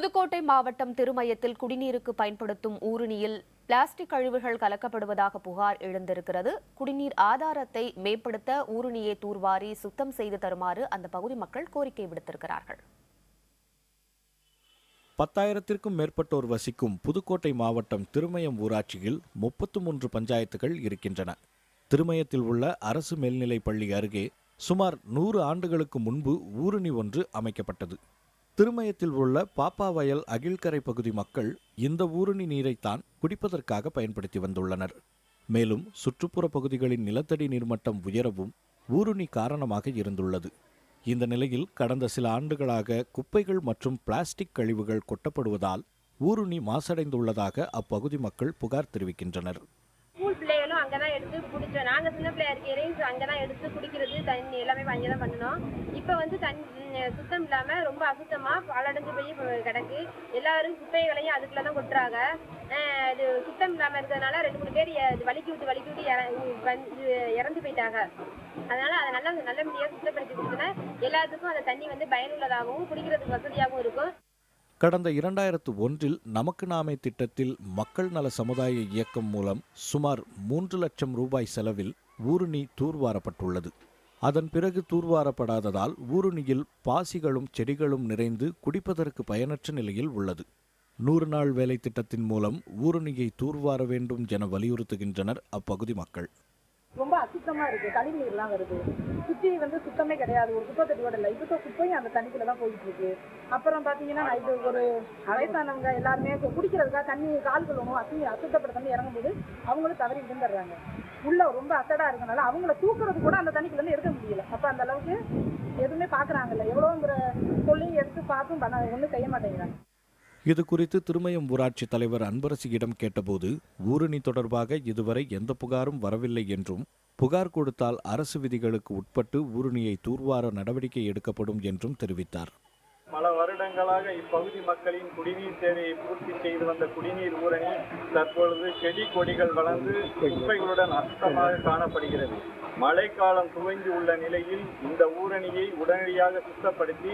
புதுக்கோட்டை மாவட்டம் திருமயத்தில் குடிநீருக்கு பயன்படுத்தும் ஊருணியில் பிளாஸ்டிக் கழிவுகள் கலக்கப்படுவதாக புகார் எழுந்திருக்கிறது. குடிநீர் ஆதாரத்தை மேம்படுத்த ஊருணியை தூர்வாரி சுத்தம் செய்து தருமாறு அந்த பகுதி மக்கள் கோரிக்கை விடுத்திருக்கிறார்கள். 10,000க்கும் மேற்பட்டோர் வசிக்கும் புதுக்கோட்டை மாவட்டம் திருமயம் ஊராட்சியில் 33 பஞ்சாயத்துகள் இருக்கின்றன. திருமயத்தில் உள்ள அரசு மேல்நிலைப் பள்ளி அருகே சுமார் 100 ஆண்டுகளுக்கு முன்பு ஊருணி ஒன்று அமைக்கப்பட்டது. திருமயத்தில் உள்ள பாப்பாவயல் அகில்கரை பகுதி மக்கள் இந்த ஊருணி நீரைத்தான் குடிப்பதற்காக பயன்படுத்தி வந்துள்ளனர். மேலும் சுற்றுப்புற பகுதிகளின் நிலத்தடி நீர்மட்டம் உயரவும் ஊருணி காரணமாக இருந்துள்ளது. இந்த நிலையில் கடந்த சில ஆண்டுகளாக குப்பைகள் மற்றும் பிளாஸ்டிக் கழிவுகள் கொட்டப்படுவதால் ஊருணி மாசடைந்துள்ளதாக அப்பகுதி மக்கள் புகார் தெரிவிக்கின்றனர். ஸ்கூல் பிள்ளைகளும் அங்கதான் எடுத்து குடிச்சோம். நாங்க சின்ன பிள்ளையா இருக்கையிலையும் அங்கதான் எடுத்து குடிக்கிறது, தண்ணி எல்லாமே அங்கதான் பண்ணணும். இப்ப வந்து தண்ணி சுத்தம் இல்லாம ரொம்ப அசுத்தமா பாலடைஞ்சு போய் கிடக்கு. எல்லாரும் குப்பைகளையும் அதுக்குள்ளதான் கொட்டுறாங்க. இது சுத்தம் இல்லாம இருக்கிறதுனால 2-3 பேர் வலிக்கி விட்டு இறந்து போயிட்டாங்க. அதனால அதை நல்லபடியா சுத்தப்படுத்தி கொடுத்தனா எல்லாத்துக்கும் அந்த தண்ணி வந்து பயனுள்ளதாகவும் குடிக்கிறதுக்கு வசதியாகவும் இருக்கும். கடந்த 2001இல் நமக்கு நாமே திட்டத்தில் மக்கள் நல சமுதாய இயக்கம் மூலம் சுமார் 3 லட்சம் ரூபாய் செலவில் ஊருணி தூர்வாரப்பட்டுள்ளது. அதன் பிறகு தூர்வாரப்படாததால் ஊருணியில் பாசிகளும் செடிகளும் நிறைந்து குடிப்பதற்கு பயனற்ற நிலையில் உள்ளது. 100 நாள் வேலை திட்டத்தின் மூலம் ஊருணியை தூர்வார வேண்டும் என வலியுறுத்துகின்றனர் அப்பகுதி மக்கள். ரொம்ப அசுத்தமா இருக்கு, கழிவு நீர்லாம் வருது. சுற்றி வந்து சுத்தமே கிடையாது, ஒரு குப்பை தட்டி இல்லை. இப்போ குப்பையும் அந்த தண்ணிக்குள்ள தான் போயிட்டு இருக்கு. அப்புறம் பாத்தீங்கன்னா இது ஒரு வயசானவங்க எல்லாருமே குடிக்கிறதுக்காக தண்ணி கால் கழுவணும், அசுத்தப்பட்ட தண்ணி இறங்கும்போது அவங்களும் தவறி விழுந்துடுறாங்க. உள்ள ரொம்ப அசடா இருக்கனால அவங்கள தூக்குறது கூட அந்த தண்ணிக்குள்ள இருந்து எடுக்க முடியல. அப்ப அந்த அளவுக்கு எதுவுமே பாக்குறாங்கல்ல, எவ்வளவுங்கிற சொல்லி எடுத்து பார்த்தும் ஒன்றும் செய்ய மாட்டேங்கிறாங்க. இது குறித்து திருமயம் ஊராட்சி தலைவர் அன்பரசியிடம் கேட்டபோது ஊருணி தொடர்பாக இதுவரை எந்த புகாரும் வரவில்லை என்றும், புகார் கொடுத்தால் அரசு விதிகளுக்கு உட்பட்டு ஊருணியை தூர்வார நடவடிக்கை எடுக்கப்படும் என்றும் தெரிவித்தார். பல வருடங்களாக இப்பகுதி மக்களின் குடிநீர் தேவையை பூர்த்தி செய்து வந்த குடிநீர் ஊரணி தற்பொழுது செடி கொடிகள் வளர்ந்து குப்பைகளுடன் அசுத்தமாக காணப்படுகிறது. மழைக்காலம் துவங்கி உள்ள நிலையில் இந்த ஊரணியை உடனடியாக சுத்தப்படுத்தி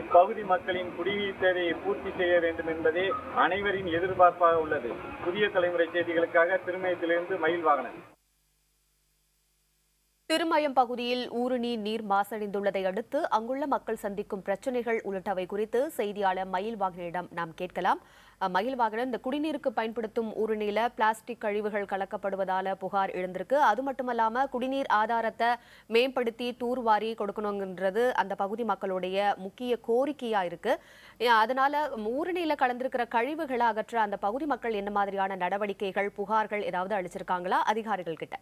இப்பகுதி மக்களின் குடிநீர் தேவையை பூர்த்தி செய்ய வேண்டும் என்பதே அனைவரின் எதிர்பார்ப்பாக உள்ளது. புதிய தலைமுறை செய்திகளுக்காக திருமயத்திலிருந்து மயில்வாகனன். திருமயம் பகுதியில் ஊருணி நீர் மாசடைந்துள்ளதை அடுத்து அங்குள்ள மக்கள் சந்திக்கும் பிரச்சனைகள் உள்ளிட்டவை குறித்து செய்தியாளர் மயில்வாகனிடம் நாம் கேட்கலாம். மயில்வாகனன், இந்த குடிநீருக்கு பயன்படுத்தும் ஊருணியில பிளாஸ்டிக் கழிவுகள் கலக்கப்படுவதால புகார் எழுந்திருக்கு. அது மட்டுமல்லாம குடிநீர் ஆதாரத்தை மேம்படுத்தி தூர்வாரி கொடுக்கணுங்கிறது அந்த பகுதி மக்களுடைய முக்கிய கோரிக்கையா இருக்கு. அதனால ஊருணியில கலந்திருக்கிற கழிவுகளை அகற்ற அந்த பகுதி மக்கள் என்ன மாதிரியான நடவடிக்கைகள், புகார்கள் ஏதாவது அளிச்சிருக்காங்களா அதிகாரிகள் கிட்ட?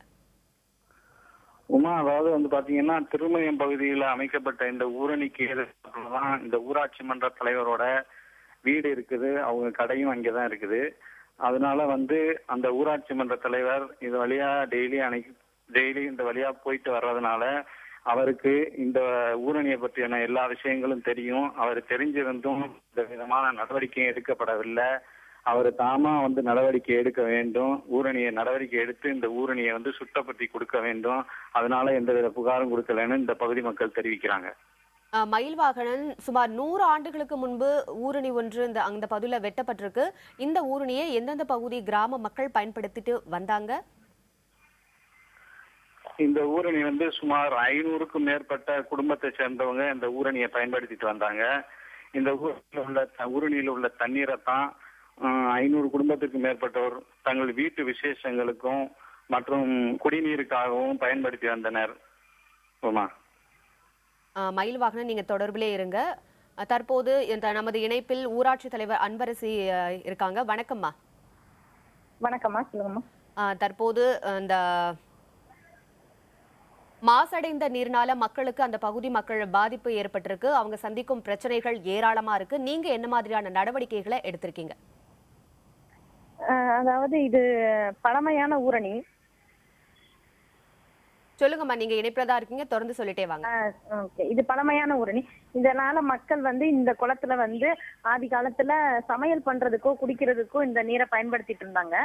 அதாவது வந்து பாத்தீங்கன்னா திருமயம் பகுதியில் அமைக்கப்பட்ட இந்த ஊரணிக்கு எதிர்தான் இந்த ஊராட்சி மன்ற தலைவரோட வீடு இருக்குது, அவங்க கடையும் அங்கேதான் இருக்குது. அதனால வந்து அந்த ஊராட்சி மன்ற தலைவர் இது வழியா டெய்லி இந்த வழியா போயிட்டு வர்றதுனால அவருக்கு இந்த ஊரணியை பற்றியான எல்லா விஷயங்களும் தெரியும். அவர் தெரிஞ்சிருந்தும் இந்த விதமான நடவடிக்கையும் எடுக்கப்படவில்லை. அவர் தாமா வந்து நடவடிக்கை எடுக்க வேண்டும், ஊரணியை நடவடிக்கை எடுத்து இந்த ஊரணியை வந்து சுத்தப்படுத்தி கொடுக்க வேண்டும். அதனால எந்தவித புகாரும் கொடுக்கலன்னு இந்த பகுதி மக்கள் தெரிவிக்கிறாங்க. மயில்வாகனன், சுமார் 100 ஆண்டுகளுக்கு முன்பு ஊருணி ஒன்று அந்த பகுதியில் வெட்டப்பட்டிருக்கு. இந்த ஊருணியை எந்தெந்த பகுதி கிராம மக்கள் பயன்படுத்திட்டு வந்தாங்க? இந்த ஊரணி வந்து சுமார் 500க்கும் மேற்பட்ட குடும்பத்தை சேர்ந்தவங்க இந்த ஊரணியை பயன்படுத்திட்டு வந்தாங்க. இந்த ஊரணியில் உள்ள தண்ணீரை தான் 500 குடும்பத்திற்கு மேற்பட்டோர் தங்கள் வீட்டு விசேஷங்களுக்கும் மற்றும் குடிநீருக்காகவும் பயன்படுத்தி வந்தனர். மயில்வாகனன், நீங்க தொடர்பிலே இருங்க. தற்போது நமது இணைப்பில் ஊராட்சி தலைவர் அன்பரசி இருக்காங்க. வணக்கம்மா. வணக்கம்மா, சொல்லுங்கம்மா. தற்போது இந்த மாசடைந்த நீர்னால மக்களுக்கு அந்த பகுதி மக்கள் பாதிப்பு ஏற்பட்டிருக்கு. அவங்க சந்திக்கும் பிரச்சனைகள் ஏராளமா இருக்கு. நீங்க என்ன மாதிரியான நடவடிக்கைகளை எடுத்திருக்கீங்க? அதாவது இது பழமையான ஊரணி. சொல்லுங்கம்மா, நீங்க இணைப்புலதான் இருக்கீங்க, தொடர்ந்து சொல்லிட்டே வாங்க. இது பழமையான ஊரணி. இதனால மக்கள் வந்து இந்த குளத்துல வந்து ஆதி காலத்துல சமையல் பண்றதுக்கோ குடிக்கிறதுக்கோ இந்த நீரை பயன்படுத்திட்டு இருந்தாங்க.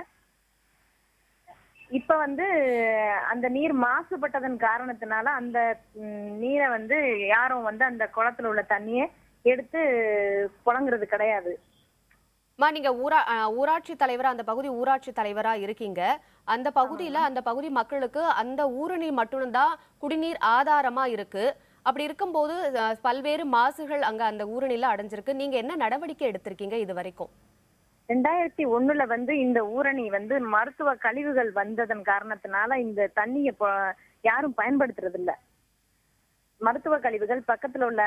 இப்ப வந்து அந்த நீர் மாசுபட்டதன் காரணத்தினால அந்த நீரை வந்து யாரும் வந்து அந்த குளத்துல உள்ள தண்ணியை எடுத்து புழங்குறது கிடையாது. நீங்க ஊராட்சி தலைவரா, அந்த பகுதி ஊராட்சி தலைவரா இருக்கீங்க. அந்த பகுதியில அந்த பகுதி மக்களுக்கு அந்த ஊருநீர் மட்டும்தான் குடிநீர் ஆதாரமா இருக்கு. அப்படி இருக்கும்போது பல்வேறு மாசுகள் அங்க அந்த ஊருநீர்ல அடைஞ்சிருக்கு. நீங்க என்ன நடவடிக்கை எடுத்திருக்கீங்க இது வரைக்கும்? 2001 வந்து இந்த ஊரணி வந்து மருத்துவ கழிவுகள் வந்ததன் காரணத்தினால இந்த தண்ணியை யாரும் பயன்படுத்துறது இல்ல. மருத்துவ கழிவுகள் பக்கத்துல உள்ள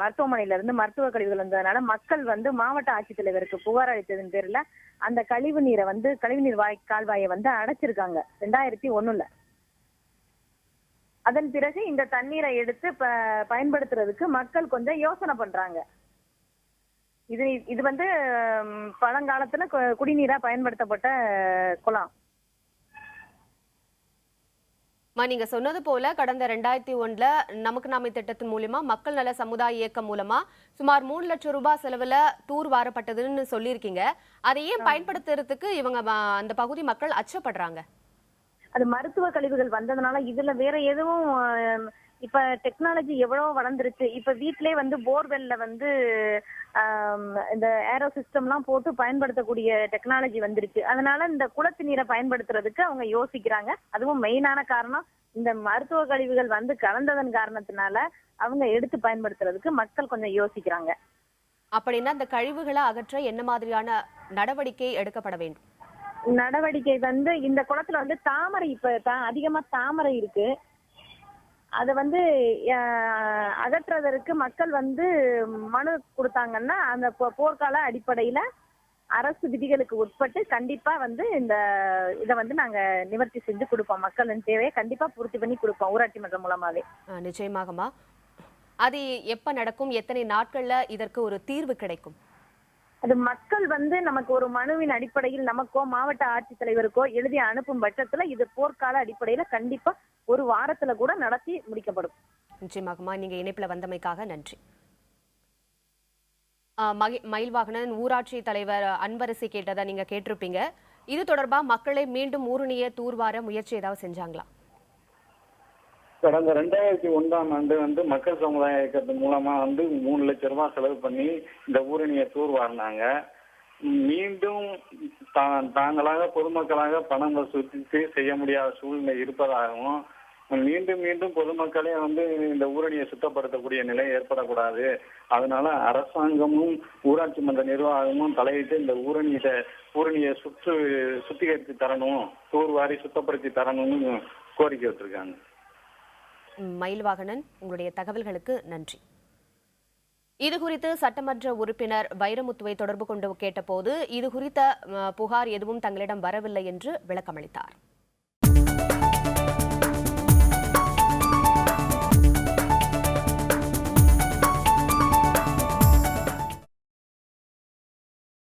மருத்துவமனையில இருந்து மருத்துவ கழிவுகள் வந்ததுனால மக்கள் வந்து மாவட்ட ஆட்சித்தலைவருக்கு புகார் அளித்ததன் பேர்ல அந்த கழிவு நீரை வந்து கழிவுநீர் கால்வாயை வந்து அடைச்சிருக்காங்க 2001. அதன் பிறகு இந்த தண்ணீரை எடுத்து பயன்படுத்துறதுக்கு மக்கள் கொஞ்சம் யோசனை பண்றாங்க. இது வந்து பழங்காலத்துல குடிநீரா பயன்படுத்தப்பட்ட குளம். நீங்க சொன்னது போல கடந்த 2001 நமக்கு நாமே திட்டத்தின் மூலமா மக்கள் நல சமுதாய இயக்கம் மூலமா சுமார் 3 லட்சம் ரூபாய் செலவுல தூர் வாரப்பட்டதுன்னு சொல்லியிருக்கீங்க. அதை ஏன் பயன்படுத்துறதுக்கு இவங்க அந்த பகுதி மக்கள் அச்சப்படுறாங்க? அது மருத்துவ கழிவுகள் வந்ததுனால இதுல வேற எதுவும் இப்ப டெக்னாலஜி எவ்வளவு வளர்ந்துருச்சு. இப்ப வீட்லயே வந்து போர்வெல்ல வந்து இந்த ஏரோ சிஸ்டம் எல்லாம் போட்டு பயன்படுத்தக்கூடிய டெக்னாலஜி வந்துருச்சு. அதனால இந்த குளத்து நீரை பயன்படுத்துறதுக்கு அவங்க யோசிக்கிறாங்க. அதுவும் மெயினான காரணம் இந்த மருத்துவ கழிவுகள் வந்து கலந்ததன் காரணத்தினால அவங்க எடுத்து பயன்படுத்துறதுக்கு மக்கள் கொஞ்சம் யோசிக்கிறாங்க. அப்படின்னா அந்த கழிவுகளை அகற்ற என்ன மாதிரியான நடவடிக்கை எடுக்கப்பட வேண்டும்? நடவடிக்கை வந்து இந்த குளத்துல வந்து தாமரை இப்ப அதிகமா தாமரை இருக்கு. அதை வந்து அகற்றுவதற்கு மக்கள் வந்து மனு கொடுத்தாங்கன்னா அந்த போர்க்கால அடிப்படையில அரசு விதிகளுக்கு உட்பட்டு கண்டிப்பா வந்து இதை வந்து நாங்க நிவர்த்தி செஞ்சு கொடுப்போம். மக்களின் தேவையை கண்டிப்பா பூர்த்தி பண்ணி கொடுப்போம் ஊராட்சி மன்றம் மூலமாவே. நிச்சயமாகமா. அது எப்ப நடக்கும்? எத்தனை நாட்கள்ல இதற்கு ஒரு தீர்வு கிடைக்கும்? அது மக்கள் வந்து நமக்கு ஒரு மனுவின் அடிப்படையில் நமக்கோ மாவட்ட ஆட்சித்தலைவருக்கோ எழுதி அனுப்பும் பட்சத்துல இது போர்க்கால அடிப்படையில கண்டிப்பா ஒரு வாரத்துல கூட நடத்தி முடிக்கப்படும். நிச்சயமாகமா. நீங்க இணைப்புல வந்தமைக்காக நன்றி. மயில்வாகனன், ஊராட்சி தலைவர் அன்பரசி கேட்டதை நீங்க கேட்டிருப்பீங்க. இது தொடர்பா மக்களை மீண்டும் ஊருணியை தூர்வார முயற்சி ஏதாவது செஞ்சாங்களா? கடந்த 2001 வந்து மக்கள் சமுதாய இயக்கத்தின் மூலமா வந்து 3 லட்சம் ரூபாய் செலவு பண்ணி இந்த ஊரணியை தூர்வாரினாங்க. மீண்டும் தாங்களாக பொதுமக்களாக பணம் வசூலித்து செய்ய முடியாத சூழ்நிலை இருப்பதாகவும் மீண்டும் மீண்டும் பொதுமக்களே வந்து இந்த ஊரணியை சுத்தப்படுத்தக்கூடிய நிலை ஏற்படக்கூடாது. அதனால அரசாங்கமும் ஊராட்சி மன்ற நிர்வாகமும் தலையிட்டு இந்த ஊரணியை சுத்திகரித்து தரணும், தூர்வாரி சுத்தப்படுத்தி தரணும்னு கோரிக்கை வச்சிருக்காங்க. மயில்வாகனன், உங்களுடைய தகவல்களுக்கு நன்றி. இது குறித்து சட்டமன்ற உறுப்பினர் வைரமுத்துவை தொடர்பு கொண்டு கேட்டபோது இது குறித்த புகார் எதுவும் தங்களிடம் வரவில்லை என்று விளக்கமளித்தார்.